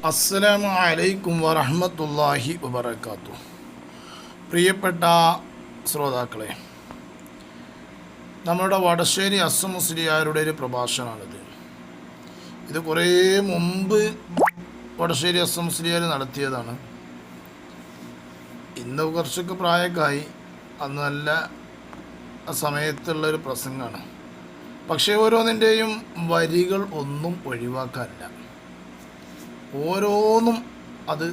അസ്സലാമു അലൈക്കും വറഹ്മത്തുള്ളാഹി വബറകാതുഹു. പ്രിയപ്പെട്ട ശ്രോതാക്കളെ, നമ്മുടെ വടശ്ശേരി അസം മുസ്ലിയാരുടെ ഒരു പ്രഭാഷണമാണിത്. ഇത് കുറേ മുമ്പ് വടശ്ശേരി അസം മുസ്ലിയാർ നടത്തിയതാണ്. ഇന്ന് കുറച്ചൊക്കെ പ്രായമൊക്കെയായി, അന്ന് നല്ല സമയത്തുള്ളൊരു പ്രസംഗമാണ്. പക്ഷേ ഓരോന്നിൻ്റെയും വരികൾ ഒന്നും ഒഴിവാക്കാനില്ല. ഓരോന്നും അത്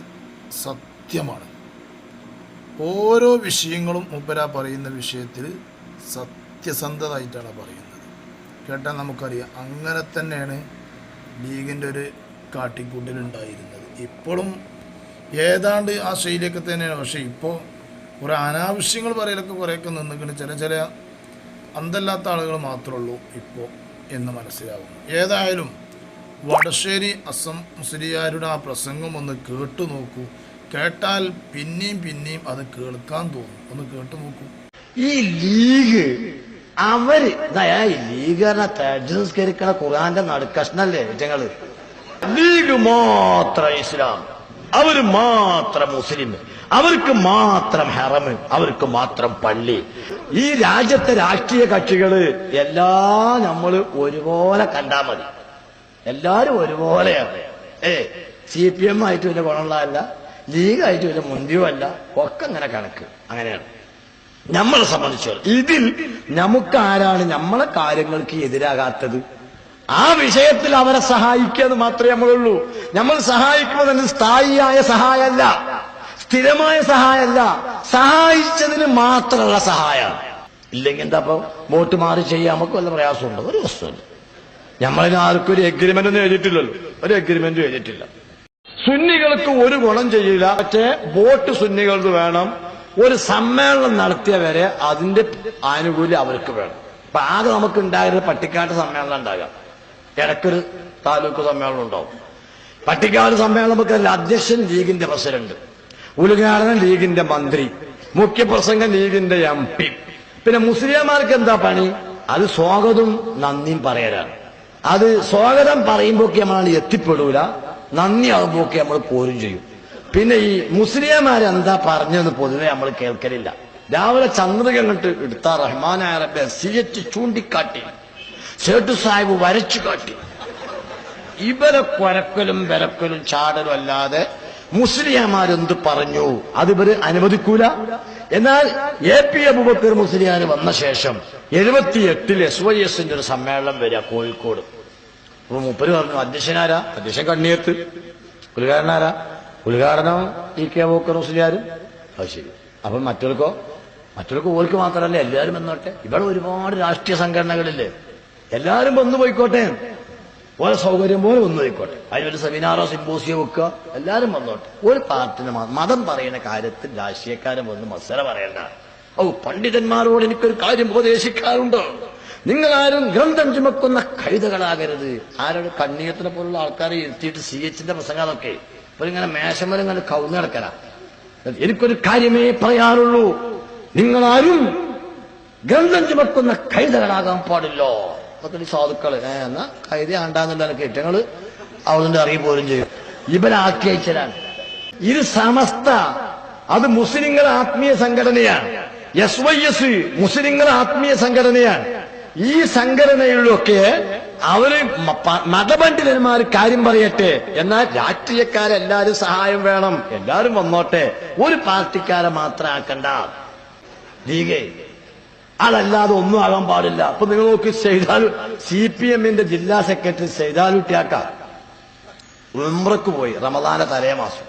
സത്യമാണ്. ഓരോ വിഷയങ്ങളും മൂപ്പര പറയുന്ന വിഷയത്തിൽ സത്യസന്ധമായിട്ടാണ് പറയുന്നത്. കേട്ടാൽ നമുക്കറിയാം, അങ്ങനെ തന്നെയാണ് ലീഗിൻ്റെ ഒരു കാട്ടിക്കൂട്ടലുണ്ടായിരുന്നത്. ഇപ്പോഴും ഏതാണ്ട് ആ ശൈലിയൊക്കെ തന്നെയാണ്. പക്ഷേ ഇപ്പോൾ കുറേ അനാവശ്യങ്ങൾ പറയലൊക്കെ കുറേയൊക്കെ നിന്നിട്ടുണ്ട്. ചില അന്തല്ലാത്ത ആളുകൾ മാത്രമേ ഉള്ളൂ ഇപ്പോൾ എന്ന് മനസ്സിലാവും. ഏതായാലും വടശ്ശേരി അസം മുസ്ലിയാരുടെ ആ പ്രസംഗം ഒന്ന് കേട്ടു നോക്കൂ. കേട്ടാൽ പിന്നെയും അത് കേൾക്കാൻ തോന്നും. ഒന്ന് കേട്ടു നോക്കൂ. ഈ ലീഗ് അവര് ലീഗറിനെ തജ്സ്കരിക്കണ ഖുർആന്റെ നടുക്കഷ്ണല്ലേ ജങ്ങള്. ലീഗ് മാത്രം ഇസ്ലാം, അവര് മാത്രം മുസ്ലിം, അവർക്ക് മാത്രം ഹറം, അവർക്ക് മാത്രം പള്ളി. ഈ രാജ്യത്തെ രാഷ്ട്രീയ കക്ഷികള് എല്ലാം നമ്മള് ഒരുപോലെ കണ്ടാ മതി. എല്ലാരും ഒരുപോലെയാണ്. CPM ആയിട്ട് വലിയ ഗുണമുള്ളതല്ല, ലീഗായിട്ട് വലിയ മുന്തിയുമല്ല, ഒക്കെ അങ്ങനെ കണക്ക്. അങ്ങനെയാണ് നമ്മളെ സംബന്ധിച്ചോളം. ഇതിൽ നമുക്കാരാണ് നമ്മളെ കാര്യങ്ങൾക്ക് എതിരാകാത്തത്? ആ വിഷയത്തിൽ അവരെ സഹായിക്കുക എന്ന് മാത്രമേ നമ്മളുള്ളൂ. നമ്മൾ സഹായിക്കുന്നത് തന്നെ സ്ഥായിയായ സഹായമല്ല, സ്ഥിരമായ സഹായമല്ല, സഹായിച്ചതിന് മാത്രമുള്ള സഹായമാണ്. ഇല്ലെങ്കിൽ എന്താ ഇപ്പൊ വോട്ട് മാറി ചെയ്യാൻ നമുക്ക് വല്ല പ്രയാസമുണ്ടോ? ഒരു വസ്തുണ്ട്. നമ്മളിന് ആർക്കും ഒരു എഗ്രിമെന്റ് ഒന്നും എഴുതിയിട്ടില്ലല്ലോ, ഒരു എഗ്രിമെന്റും എഴുതിയിട്ടില്ല. സുന്നികൾക്ക് ഒരു ഗുണം ചെയ്യില്ല, പക്ഷേ വോട്ട് സുന്നികൾക്ക് വേണം. ഒരു സമ്മേളനം നടത്തിയവരെ അതിന്റെ ആനുകൂല്യം അവർക്ക് വേണം. അപ്പൊ ആകെ നമുക്ക് ഉണ്ടായിരുന്ന പട്ടിക്കാട്ട് സമ്മേളനം ഉണ്ടാകാം, ഇടയ്ക്കൊരു താലൂക്ക് സമ്മേളനം ഉണ്ടാവും. പട്ടിക്കാട് സമ്മേളനം നമുക്കല്ല, അധ്യക്ഷൻ ലീഗിന്റെ പ്രസിഡന്റ്, ഉദ്ഘാടനം ലീഗിന്റെ മന്ത്രി, മുഖ്യപ്രസംഗം ലീഗിന്റെ MP. പിന്നെ മുസ്ലിംമാർക്ക് എന്താ പണി? അത് സ്വാഗതവും നന്ദിയും പറയലാണ്. അത് സ്വാഗതം പറയുമ്പോഴൊക്കെ നമ്മളാണ് എത്തിപ്പെടൂല, നന്ദി ആകുമ്പോഴൊക്കെ നമ്മൾ പോരും ചെയ്യും. പിന്നെ ഈ മുസ്ലിംമാരെന്താ പറഞ്ഞെന്ന് പൊതുവെ നമ്മൾ കേൾക്കലില്ല. രാവിലെ ചന്ദ്രിക കണ്ടിട്ട് എടുത്ത റഹ്മാനായ റബ്ബെ CH ചൂണ്ടിക്കാട്ടി, സേട്ടു സാഹിബ് വരച്ചു കാട്ടി. ഇവരെ കൊരക്കലും വിരക്കലും ചാടലും അല്ലാതെ മുസ്ലിംമാരെന്ത് പറഞ്ഞു അതിവര് അനുവദിക്കൂല. എന്നാൽ AP അബൂബക്കർ മുസ്ലിയാർ വന്ന ശേഷം 78 SYSന്റെ ഒരു സമ്മേളനം വരിക കോഴിക്കോട്. അപ്പൊ മൂപ്പര് പറഞ്ഞു, അധ്യക്ഷനാരാ? അധ്യക്ഷൻ കണ്ണിയത്ത്. ഉദ്ഘാടനാരാ? ഉദ്ഘാടനം EK അബൂബക്കർ മുസ്ലിയാർ. അത് ശരി. അപ്പൊ മറ്റവർക്ക് ഓർക്ക് മാത്രമല്ല, എല്ലാവരും വന്നോട്ടെ. ഇവിടെ ഒരുപാട് രാഷ്ട്രീയ സംഘടനകളില്ലേ, എല്ലാവരും വന്നു പോയിക്കോട്ടെ, ഓരോ സൗകര്യം പോലെ വന്നു പോയിക്കോട്ടെ. അതിനൊരു സെമിനാറോ സിമ്പോസിയോ വെക്കുക, എല്ലാവരും വന്നോട്ടെ. ഒരു പാർട്ടിന് മതം പറയുന്ന കാര്യത്തിൽ രാഷ്ട്രീയക്കാരൻ വന്ന് മത്സര പറയണ്ട. പണ്ഡിതന്മാരോട് എനിക്കൊരു കാര്യം ഉപദേശിക്കാറുണ്ട്, നിങ്ങളാരും ഗ്രന്ഥം ചുമക്കുന്ന കഴുതകളാകരുത്. ആരോട്? കണ്ണീയത്തിനെ പോലുള്ള ആൾക്കാരെ ഇരുത്തിയിട്ട് CHന്റെ പ്രസംഗം അതൊക്കെ ഇപ്പൊ ഇങ്ങനെ മേശമരം ഇങ്ങനെ കവുന്ന് കിടക്കല. എനിക്കൊരു കാര്യമേ പറയാറുള്ളൂ, നിങ്ങളാരും ഗ്രന്ഥം ചുമക്കുന്ന കഴുതകളാകാൻ പാടില്ലോ. അതൊക്കെ സാധുക്കള് എന്നാ കൈതി ആണ്ടാന്നുള്ള കേട്ടങ്ങള് അവളുടെ അറിയ പോലും ചെയ്യും. ഇവരാക്കി അയച്ചലാണ്. ഇത് സമസ്ത, അത് മുസ്ലിങ്ങളെ ആത്മീയ സംഘടനയാണ്. SYS മുസ്ലിങ്ങളെ ആത്മീയ സംഘടനയാണ്. ഈ സംഘടനയിലൊക്കെ അവര് മതപണ്ഡിതന്മാർ കാര്യം പറയട്ടെ, എന്നാൽ രാഷ്ട്രീയക്കാരെല്ലാരും സഹായം വേണം, എല്ലാരും വന്നോട്ടെ. ഒരു പാർട്ടിക്കാരെ മാത്രം ആക്കണ്ട. ലീഗേ അതല്ലാതെ ഒന്നും ആകാൻ പാടില്ല. അപ്പൊ നിങ്ങൾ നോക്കി, CPMന്റെ ജില്ലാ സെക്രട്ടറി സൈദാലുട്ടിയാക്ക ഉംറക്ക് പോയി റമദാന്റെ തലേമാസം.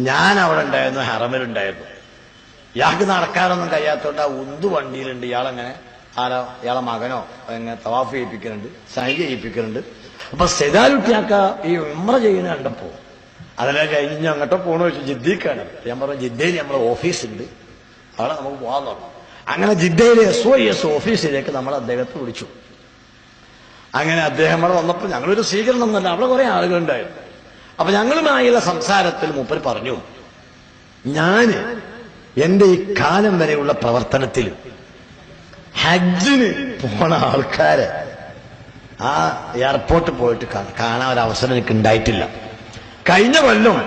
ഞാൻ അവിടെ ഉണ്ടായിരുന്നു, ഹറമിലുണ്ടായിരുന്നു. ഇയാൾക്ക് നടക്കാനൊന്നും കഴിയാത്തോണ്ട് ആ ഉന്തു വണ്ടിയിലുണ്ട്. ഇയാളെങ്ങനെ ഇയാളെ മകനോ എങ്ങനെ തവാഫ് ചെയ്യിപ്പിക്കുന്നുണ്ട്, സഹി ചെയ്യിപ്പിക്കുന്നുണ്ട്. അപ്പൊ സൈദാലുട്ടിയാക്ക ഈ ഉംറ ചെയ്യുന്ന കണ്ടപ്പോ അതെല്ലാം കഴിഞ്ഞ് അങ്ങോട്ടോ പോണോ ചോദിച്ചു. ജിദ്ദീക്കാണ്. ഞാൻ പറഞ്ഞു, ജിദ്ദയിൽ നമ്മളെ ഓഫീസുണ്ട്, അവിടെ നമുക്ക് പോകാൻ തുടങ്ങും. അങ്ങനെ ജിദ്ദയിലെ SYS ഓഫീസിലേക്ക് നമ്മൾ അദ്ദേഹത്തെ വിളിച്ചു. അങ്ങനെ അദ്ദേഹം അവിടെ വന്നപ്പോൾ ഞങ്ങളൊരു സ്വീകരണം ഒന്നല്ല, അവിടെ കുറെ ആളുകളുണ്ടായിരുന്നു. അപ്പൊ ഞങ്ങളുമായുള്ള സംസാരത്തിൽ മൂപ്പർ പറഞ്ഞു, ഞാന് എന്റെ ഈ കാലം വരെയുള്ള പ്രവർത്തനത്തിൽ ഹജ്ജിന് പോണ ആൾക്കാരെ ആ എയർപോർട്ടിൽ പോയിട്ട് കാണാൻ ഒരു അവസരം എനിക്ക് ഉണ്ടായിട്ടില്ല. കഴിഞ്ഞ കൊല്ലം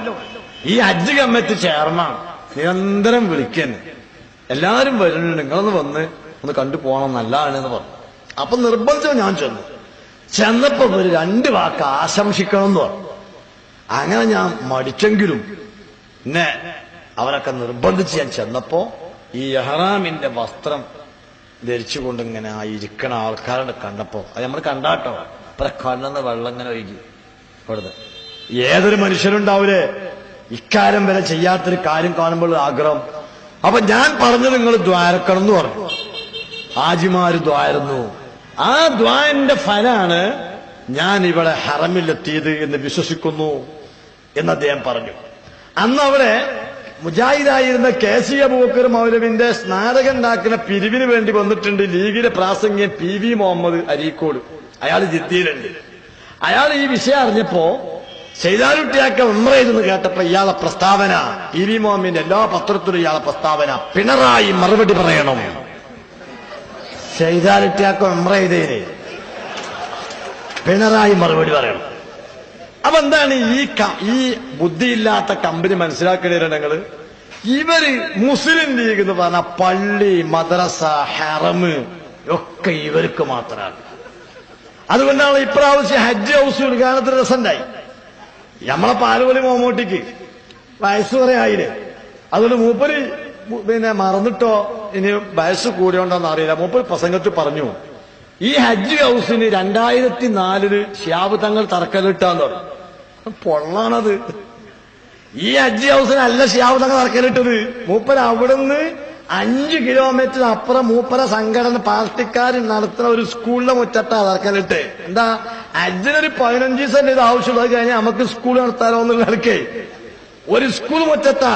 ഈ ഹജ്ജ് കമ്മിറ്റി ചെയർമാൻ നിരന്തരം വിളിക്കുന്നു, എല്ലാരും വരുന്നുണ്ട്, നിങ്ങളൊന്ന് വന്ന് ഒന്ന് കണ്ടു പോകണം, നല്ലതാണെന്ന് പറഞ്ഞു. അപ്പൊ നിർബന്ധിച്ചോ ഞാൻ ചെന്നപ്പോ ഒരു 2 വാക്ക് ആശംസിക്കണം എന്ന് പറഞ്ഞു. അങ്ങനെ ഞാൻ മടിച്ചെങ്കിലും എന്നെ അവരൊക്കെ നിർബന്ധിച്ച് ഞാൻ ചെന്നപ്പോ ഈ എഹ്റാമിന്റെ വസ്ത്രം ധരിച്ചുകൊണ്ട് ഇങ്ങനെ ഇരിക്കണ ആൾക്കാരെ കണ്ടപ്പോ അത് നമ്മൾ കണ്ടാട്ടോ, ഇപ്പൊ കണ്ണെന്ന് വെള്ളം ഇങ്ങനെ ഒഴുകി കൊടുത്ത്. ഏതൊരു മനുഷ്യരുണ്ടാവൂലേ ഇക്കാര്യം വരെ ചെയ്യാത്തൊരു കാര്യം കാണുമ്പോൾ ആഗ്രഹം. അപ്പൊ ഞാൻ പറഞ്ഞത് നിങ്ങൾ ദ്വാരക്കണം എന്ന് പറഞ്ഞു. ഹാജിമാര് ദ്വാരുന്നു. ആ ദ്വാന്റെ ഫലാണ് ഞാൻ ഇവിടെ ഹറമിലെത്തിയത് എന്ന് വിശ്വസിക്കുന്നു എന്ന് അദ്ദേഹം പറഞ്ഞു. അന്ന് അവിടെ മുജാഹിദായിരുന്ന KC അബൂബക്കർ മൗലവിന്റെ സ്മാരകം ഉണ്ടാക്കുന്ന പിരിവിന് വേണ്ടി വന്നിട്ടുണ്ട് ലീഗിലെ പ്രാസംഗികൻ PV മുഹമ്മദ് അരീക്കോട്. അയാൾ ജിദ്ദയിലുണ്ട്. അയാൾ ഈ വിഷയം അറിഞ്ഞപ്പോ ചെയ്താലുട്ടിയാക്ക ഉംറ ചെയ്തെന്ന് കേട്ടപ്പോ ഇയാളെ പ്രസ്താവന, PV മുഹമ്മദിന്റെ എല്ലാ പത്രത്തിലും ഇയാളെ പ്രസ്താവന, പിണറായി മറുപടി പറയണം. ചെയ്താലുട്ടിയാക്ക ഉംറ ചെയ്തേന് പിണറായി മറുപടി പറയണം. അപ്പൊ എന്താണ് ഈ ബുദ്ധിയില്ലാത്ത കമ്പനി മനസ്സിലാക്കേണ്ടത്? ഞങ്ങള് ഇവര് മുസ്ലിം ലീഗ് എന്ന് പറഞ്ഞ പള്ളി, മദ്രസ, ഹറമ് ഒക്കെ ഇവർക്ക് മാത്രമാണ്. അതുകൊണ്ടാണ് ഇപ്രാവശ്യം ഹജ്ജ് ഹൗസ് ഉദ്ഘാടനത്തിന് രസമുണ്ടായി. നമ്മളെ പാലുവലി മോമോട്ടിക്ക് വയസ്സ് കുറെ ആയില്ലേ, അതുകൊണ്ട് മൂപ്പര് മറന്നിട്ടോ ഇനി വയസ്സ് കൂടിയോണ്ടോന്ന് അറിയില്ല, മൂപ്പര് പ്രസംഗത്തിൽ പറഞ്ഞു ഈ ഹജ്ജ് ഹൗസിന് 2004 ഷിഹാബ് തങ്ങൾ തറക്കല്ലിട്ടാന്ന് പറഞ്ഞു. പൊള്ളാണത്. ഈ ഹജ്ജ് ഹൗസിനല്ല ഷിഹാബ് തങ്ങൾ തറക്കല്ലിട്ടത്. മൂപ്പര് അവിടുന്ന് 5 കിലോമീറ്റർ അപ്പുറം മൂപ്പര സംഘടന പാർട്ടിക്കാർ നടത്തുന്ന ഒരു സ്കൂളിലെ മുറ്റത്താ തറക്കല്ലിട്ട്. എന്താ ഹജ്ജിനൊരു 15 ദിവസം ഇത് ആവശ്യമുള്ളത് കഴിഞ്ഞാൽ നമുക്ക് സ്കൂൾ നടത്താലോ എന്നുള്ള നിലയ്ക്ക് ഒരു സ്കൂൾ മുറ്റത്താ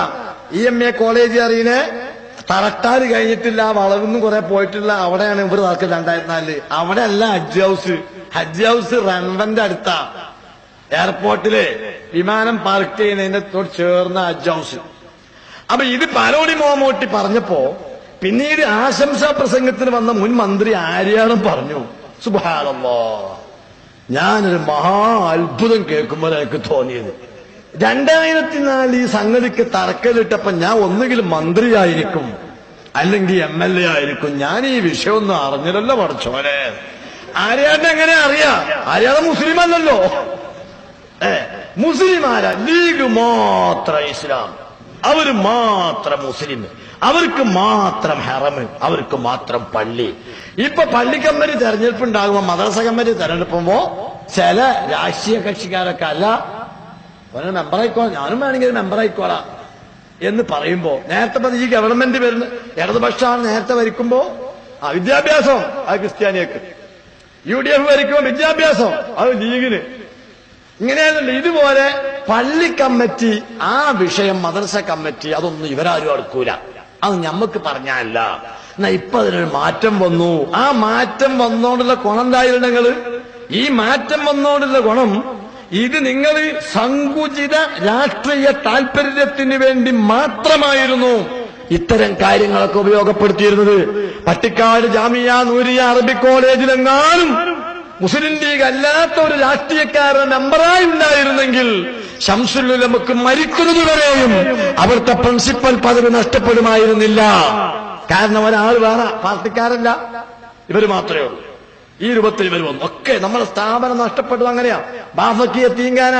EMA കോളേജ് അറിയുന്നേ തറട്ടാർ കഴിഞ്ഞിട്ടില്ല, വളവൊന്നും കുറെ പോയിട്ടില്ല. അവിടെയാണ് ഇവർ നടക്കുക 2004. അവിടെ അല്ല ഹജ്ജ് ഹൗസ്. ഹജ്ജ് ഹൗസ് റൺവന്റെ അടുത്താ, എയർപോർട്ടില് വിമാനം പാർക്ക് ചെയ്യുന്നതിന്റെ തൊട്ട് ചേർന്ന ഹജ്ജ് ഹൗസ്. അപ്പൊ ഇത് പാലോളി മോമോട്ടി പറഞ്ഞപ്പോ പിന്നീട് ആശംസാ പ്രസംഗത്തിന് വന്ന മുൻ മന്ത്രി ആര്യാടും പറഞ്ഞു, സുബ്ഹാനല്ലാഹ്, ഞാനൊരു മഹാ അത്ഭുതം കേൾക്കുമ്പോൾ എനിക്ക് തോന്നിയത് 2004 ഈ സംഗതിക്ക് തറക്കല്ലിട്ടപ്പോ ഞാൻ ഒന്നുകിൽ മന്ത്രിയായിരിക്കും അല്ലെങ്കിൽ MLA ആയിരിക്കും. ഞാൻ ഈ വിഷയമൊന്നും അറിഞ്ഞില്ലല്ലോ പഠിച്ചോനെ. ആര്യാടെ എങ്ങനെ അറിയാം? ആര്യാടെ മുസ്ലിം അല്ലല്ലോ. മുസ്ലിം ആരാ? ലീഗ് മാത്രം ഇസ്ലാം, അവര് മാത്രം മുസ്ലിം, അവർക്ക് മാത്രം ഹറമ്, അവർക്ക് മാത്രം പള്ളി. ഇപ്പൊ പള്ളി കമ്മിറ്റി തെരഞ്ഞെടുപ്പ് ഉണ്ടാകുമ്പോ, മദ്രസ കമ്മിറ്റി തെരഞ്ഞെടുപ്പുമ്പോ ചില രാഷ്ട്രീയ കക്ഷിക്കാരൊക്കെ അല്ല ഒരു മെമ്പറായിക്കോളാം, ഞാനും വേണമെങ്കിൽ ഒരു മെമ്പറായിക്കോളാം എന്ന് പറയുമ്പോ നേരത്തെ ഈ ഗവൺമെന്റ് വരുന്ന ഇടതുപക്ഷമാണ് നേരത്തെ ഭരിക്കുമ്പോ വിദ്യാഭ്യാസം അത് ക്രിസ്ത്യാനിയൊക്കെ, UDF ഭരിക്കുമ്പോ വിദ്യാഭ്യാസം അത് ലീഗിന്, ഇങ്ങനെയാണല്ലോ. ഇതുപോലെ പള്ളി കമ്മിറ്റി, ആ വിഷയം മദ്രസ കമ്മിറ്റി, അതൊന്നും ഇവരാരും അടുക്കൂല. അത് ഞമ്മക്ക് പറഞ്ഞല്ല. എന്നാ ഇപ്പൊ അതിനൊരു മാറ്റം വന്നു. ആ മാറ്റം വന്നോണ്ടുള്ള ഗുണം എന്തായിരുന്നെങ്കിൽ, ഈ മാറ്റം വന്നോണ്ടുള്ള ഗുണം ഇത് നിങ്ങൾ സങ്കുചിത രാഷ്ട്രീയ താല്പര്യത്തിന് വേണ്ടി മാത്രമായിരുന്നു ഇത്തരം കാര്യങ്ങളൊക്കെ ഉപയോഗപ്പെടുത്തിയിരുന്നത്. പട്ടിക്കാട് ജാമിയ നൂരിയ അറബിക് കോളേജിലെങ്ങാനും മുസ്ലിം ലീഗ് അല്ലാത്ത ഒരു രാഷ്ട്രീയക്കാരൻ മെമ്പറായി ഉണ്ടായിരുന്നെങ്കിൽ ശംസുൽ ഉലമക്ക് മരിക്കുന്നത് വരെയും അവിടുത്തെ പ്രിൻസിപ്പൽ പദവി നഷ്ടപ്പെടുമായിരുന്നില്ല. കാരണം ഒരാൾ വേറെ പാർട്ടിക്കാരല്ല, ഇവര് മാത്രമേ ഉള്ളൂ. ഈ രൂപത്തിൽ ഇവർ വന്നു. ഒക്കെ നമ്മുടെ സ്ഥാപനം നഷ്ടപ്പെട്ടത് അങ്ങനെയാ. ബാഫക്കിയ തീങ്കാന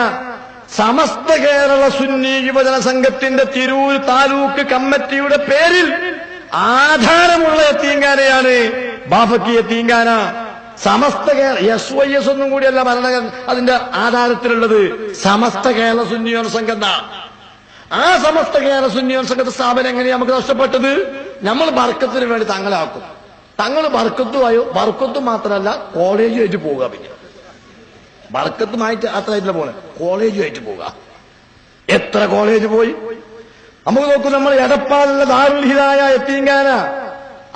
സമസ്ത കേരള സുന്നി യുവജന സംഘത്തിന്റെ തിരൂർ താലൂക്ക് കമ്മിറ്റിയുടെ പേരിൽ ആധാരമുള്ള തീങ്കാനയാണ് ബാഫക്കിയ തീങ്കാന. സമസ്ത കേരള SYS ഒന്നും കൂടിയല്ല ഭരണഘടന അതിന്റെ ആധാരത്തിലുള്ളത്, സമസ്ത കേരള സുന്നി യുവജന സംഘം. ആ സമസ്ത കേരള സുന്നി യുവജന സംഘത്തെ സ്ഥാപനം എങ്ങനെയാ നമുക്ക് നഷ്ടപ്പെട്ടത്? നമ്മൾ ബർക്കത്തിന് വേണ്ടി തങ്ങളാക്കും. തങ്ങൾ ബർക്കത്തുമായോ, ബർക്കത്തും മാത്രമല്ല കോളേജുമായിട്ട് പോവുക. പിന്നെ ബർക്കത്തുമായിട്ട് അത്രയായിട്ടില്ല പോലെ കോളേജുമായിട്ട് പോവുക. എത്ര കോളേജ് പോയി നമുക്ക് നോക്കൂ. നമ്മൾ എടപ്പാടുള്ള ദാറുൽ ഹിദായ യതീംഖാന,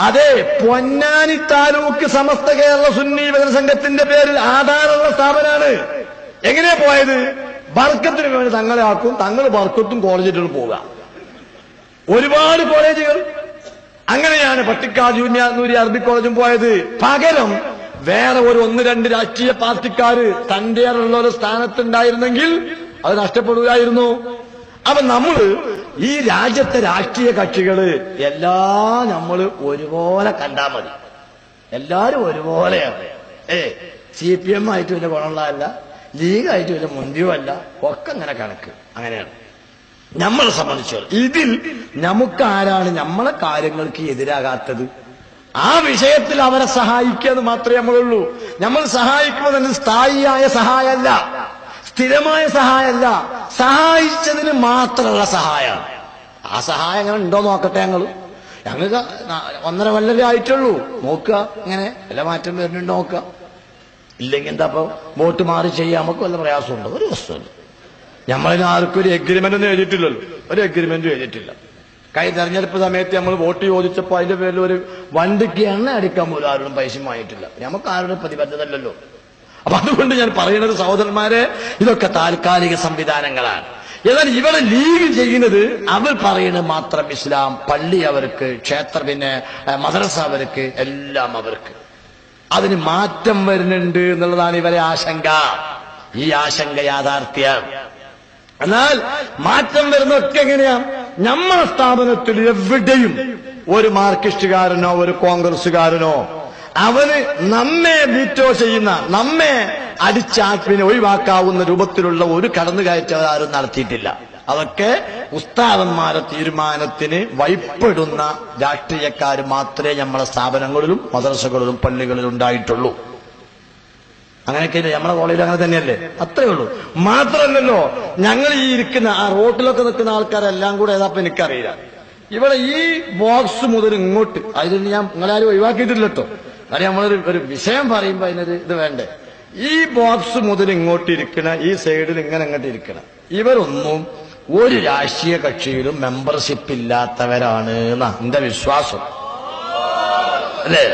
അതെ പൊന്നാനി താലൂക്ക് സമസ്ത കേരള സുന്നി യുവജന സംഘത്തിന്റെ പേരിൽ ആധാരമുള്ള സ്ഥാപനമാണ്. എങ്ങനെയാ പോയത്? ബർക്കത്തിന് വേണ്ടി തങ്ങളെ ആക്കും, തങ്ങൾ ബർക്കത്തും കോളേജിലും പോവുക. ഒരുപാട് കോളേജുകൾ അങ്ങനെയാണ്. പട്ടിക്കാട് നൂരി അറബിക് കോളേജും പോയത്. പകരം വേറെ ഒരു 1-2 രാഷ്ട്രീയ പാർട്ടിക്കാര് തന്റെ ഉള്ള ഒരു സ്ഥാനത്തുണ്ടായിരുന്നെങ്കിൽ അത് നഷ്ടപ്പെടുകയായിരുന്നു. അപ്പൊ നമ്മള് ഈ രാജ്യത്തെ രാഷ്ട്രീയ കക്ഷികള് നമ്മള് ഒരുപോലെ കണ്ടാ മതി. എല്ലാരും ഒരുപോലെയാണ്. CPM ആയിട്ട് വലിയ ഗുണമുള്ളതല്ല, ലീഗായിട്ട് വലിയ മുന്തിയുമല്ല, ഒക്കെ അങ്ങനെ കണക്ക്. അങ്ങനെയാണ് നമ്മളെ സംബന്ധിച്ചോളം. ഇതിൽ നമുക്ക് ആരാണ് നമ്മളെ കാര്യങ്ങൾക്ക് എതിരാകാത്തത്? ആ വിഷയത്തിൽ അവരെ സഹായിക്കുക എന്ന് മാത്രമേ നമ്മളുള്ളൂ. നമ്മൾ സഹായിക്കുമ്പോൾ തന്നെ സ്ഥായിയായ സഹായമല്ല, സ്ഥിരമായ സഹായമല്ല, സഹായിച്ചതിന് മാത്രമുള്ള സഹായമാണ്. ആ സഹായം അങ്ങനെ ഉണ്ടോ നോക്കട്ടെ. ഞങ്ങൾക്ക് 1.5 കൊല്ലമേ ആയിട്ടുള്ളൂ. നോക്കുക ഇങ്ങനെ വല്ല മാറ്റം വരുന്നുണ്ടോ നോക്കുക. ഇല്ലെങ്കിൽ എന്താ ഇപ്പൊ വോട്ട് മാറി ചെയ്യാൻ നമുക്ക് വല്ല പ്രയാസമുണ്ടോ? ഒരു വസ്തുവല്ല. നമ്മളിന് ആർക്കും ഒരു എഗ്രിമെന്റ് ഒന്നും എഴുതിയിട്ടില്ലല്ലോ. ഒരു എഗ്രിമെന്റും എഴുതിയിട്ടില്ല. കഴിഞ്ഞ തെരഞ്ഞെടുപ്പ് സമയത്ത് നമ്മൾ വോട്ട് ചോദിച്ചപ്പോൾ അതിന്റെ പേരിൽ ഒരു വണ്ടിക്ക് എണ്ണ അടിക്കാൻ പോലും ആരോടും പൈസ വാങ്ങിയിട്ടില്ല. നമുക്ക് ആരുടെ പ്രതിബദ്ധത അല്ലല്ലോ. അപ്പൊ അതുകൊണ്ട് ഞാൻ പറയുന്നത് സഹോദരന്മാരെ, ഇതൊക്കെ താൽക്കാലിക സംവിധാനങ്ങളാണ്. എന്നാൽ ഇവിടെ ലീഗ് ചെയ്യുന്നത് അവർ പറയുന്നത് മാത്രം ഇസ്ലാം, പള്ളി അവർക്ക്, ക്ഷേത്ര മദ്രസ അവർക്ക്, എല്ലാം അവർക്ക്. അതിന് മാറ്റം വരുന്നുണ്ട് എന്നുള്ളതാണ് ഇവരെ ആശങ്ക. ഈ ആശങ്ക യാഥാർത്ഥ്യം. എന്നാൽ മാറ്റം വരുന്നതൊക്കെ എങ്ങനെയാ? നമ്മുടെ സ്ഥാപനത്തിൽ എവിടെയും ഒരു മാർക്സിസ്റ്റുകാരനോ ഒരു കോൺഗ്രസുകാരനോ അവന് നമ്മെ വീറ്റോ ചെയ്യുന്ന, നമ്മെ അടിച്ചാൽപ്പിനെ ഒഴിവാക്കാവുന്ന രൂപത്തിലുള്ള ഒരു കടന്നുകയറ്റം ആരും നടത്തിയിട്ടില്ല. അതൊക്കെ ഉസ്താദന്മാരുടെ തീരുമാനത്തിന് വഴിപ്പെടുന്ന രാഷ്ട്രീയക്കാർ മാത്രമേ നമ്മളെ സ്ഥാപനങ്ങളിലും മദ്രസകളിലും പള്ളികളിലും ഉണ്ടായിട്ടുള്ളൂ. അങ്ങനെയൊക്കെ നമ്മളെ കോളേജിൽ അങ്ങനെ തന്നെയല്ലേ? അത്രേ ഉള്ളൂ. മാത്രമല്ലല്ലോ, ഞങ്ങൾ ഈ ഇരിക്കുന്ന ആ റോട്ടിലൊക്കെ നിൽക്കുന്ന ആൾക്കാരെല്ലാം കൂടെ ഏതാപ്പം എനിക്കറിയില്ല. ഇവിടെ ഈ ബോക്സ് മുതൽ ഇങ്ങോട്ട്, അതിൽ ഞാൻ നിങ്ങളാരും ഒഴിവാക്കിയിട്ടില്ല കേട്ടോ. കാര്യം നമ്മളൊരു വിഷയം പറയുമ്പോ അതിനൊരു ഇത് വേണ്ടേ. ഈ ബോക്സ് മുതൽ ഇങ്ങോട്ട് ഇരിക്കണ, ഈ സൈഡിൽ ഇങ്ങനെ അങ്ങോട്ട് ഇരിക്കണം, ഇവരൊന്നും ഒരു രാഷ്ട്രീയ കക്ഷിയിലും മെമ്പർഷിപ്പ് ഇല്ലാത്തവരാണ് എന്നാ എന്റെ വിശ്വാസം. അല്ലേ?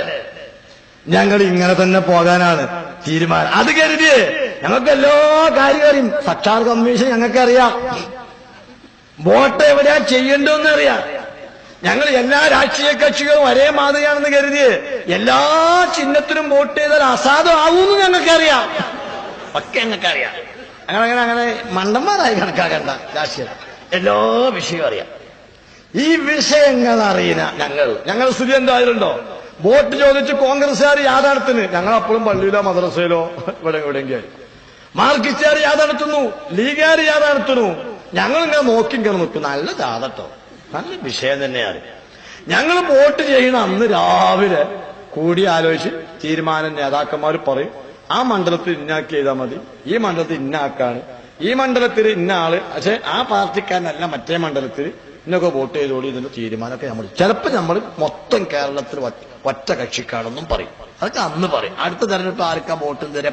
ഞങ്ങൾ ഇങ്ങനെ തന്നെ പോകാനാണ് തീരുമാനം. അത് കരുതിയേ ഞങ്ങൾക്ക് എല്ലാ കാര്യവും അറിയും. സർക്കാർ കമ്മീഷൻ ഞങ്ങൾക്കറിയാം. വോട്ട് എവിടെയാ ചെയ്യേണ്ടതെന്ന് അറിയാം. ഞങ്ങൾ എല്ലാ രാഷ്ട്രീയ കക്ഷികളും ഒരേ മാതൃകയാണെന്ന് കരുതിയേ എല്ലാ ചിഹ്നത്തിനും വോട്ട് ചെയ്താൽ അസാധുവാകുമെന്ന് ഞങ്ങൾക്കറിയാം. ഒക്കെ ഞങ്ങൾക്കറിയാം. അങ്ങനെ മണ്ടന്മാരായി കണക്കാക്കണ്ട രാഷ്ട്രീയം. എല്ലാ വിഷയവും അറിയാം. ഈ വിഷയങ്ങൾ അറിയുന്ന ഞങ്ങൾ സ്ഥിതി എന്തായാലുണ്ടോ? വോട്ട് ചോദിച്ച് കോൺഗ്രസ്സുകാർ യാഥാർത്ഥ്യത്തിന് ഞങ്ങൾ അപ്പോഴും പള്ളിയിലോ മദ്രസയിലോ എവിടെയെങ്കിലും. മാർക്സിസ്റ്റുകാർ യാഥാർത്ഥ്യന്നു, ലീഗുകാർ യാഥാർത്ഥ്യന്നു. ഞങ്ങൾ ഇങ്ങനെ നോക്കിങ്ങനെ നിൽക്കും. നല്ല ജാഥട്ടോ, നല്ല വിഷയം തന്നെയാണ്. ഞങ്ങൾ വോട്ട് ചെയ്യണ അന്ന് രാവിലെ കൂടി ആലോചിച്ച് തീരുമാനം നേതാക്കന്മാർ പറയും. ആ മണ്ഡലത്തിൽ ഇന്നാക്കി ചെയ്താൽ മതി, ഈ മണ്ഡലത്തിൽ ഇന്നാക്കാണ്, ഈ മണ്ഡലത്തിൽ ഇന്ന ആള്, പക്ഷെ ആ പാർട്ടിക്കാരനല്ല മറ്റേ മണ്ഡലത്തിൽ ഇന്നൊക്കെ വോട്ട് ചെയ്തോളി. ഇതിന്റെ തീരുമാനമൊക്കെ നമ്മൾ ചിലപ്പോൾ നമ്മൾ മൊത്തം കേരളത്തിൽ ഒറ്റ കക്ഷിക്കാണെന്നും പറയും. അതൊക്കെ അന്ന് പറയും. അടുത്ത തെരഞ്ഞെടുപ്പ് ആർക്കാ വോട്ട് ഇതുവരെ